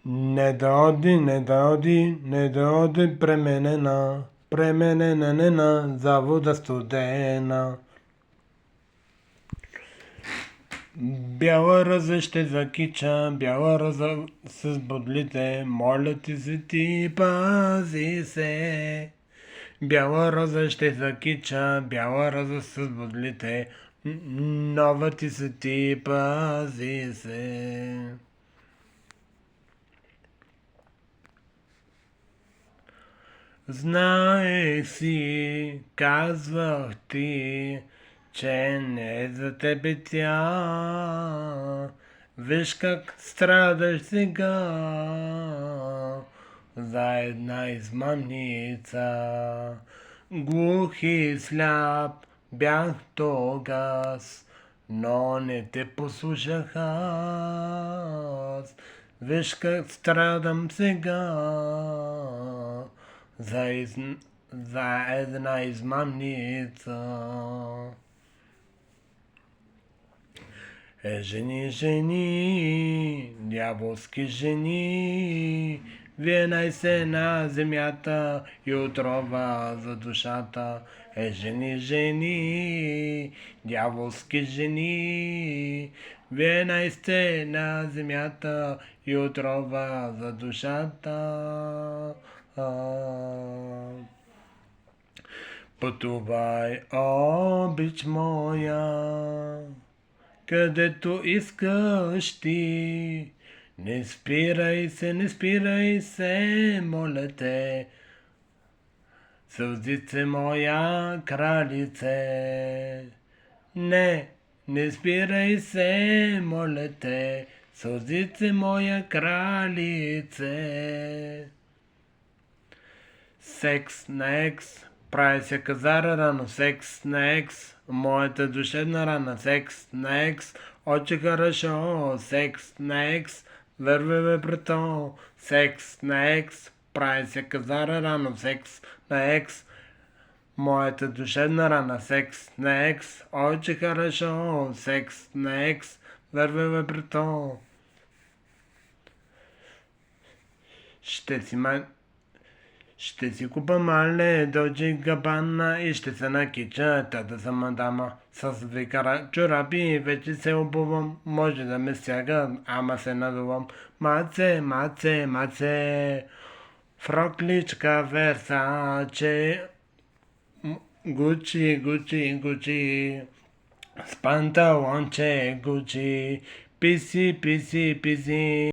Не доди пременена, завода студена. Бяла роза ще закича, бяла роза с бодлите, моля ти се ти пази се. Бяла роза ще закича, бяла роза с бодлите, нова ти се ти пази се. Знаех си, казвах ти, че не е за тебе тя. Виж как страдаш сега за една измамница. Глух и сляп бях тогас, но не те послушах аз. Виж как страдам сега за една измамница. Жени, дяволски жени, вие се на земята и отрова за душата. Жени, дяволски жени, вие сте на земята и отрова за душата. Пътувай, обич моя, където искаш ти. Не спирай се, моля те, сълзице моя кралице. Не спирай се, моля те, сълзице моя кралице. Секс на екс, прави се казара рано, секс на екс, моята душевна рана, секс на екс, очень хорошо, секс на екс, върве брато, секс на екс, прави се казара рано, секс на екс, моята душевна рана, секс на екс, очень хорошо, секс на екс, върве брато. Ще си купа мале, Dolce Gabbana и ще се накича, тата съм мадама. С викара чорапи вече се обувам, може да ме стяга, ама се надувам. Маце, фрокличка Версаче, Гучи, с панталонче Гучи, писи.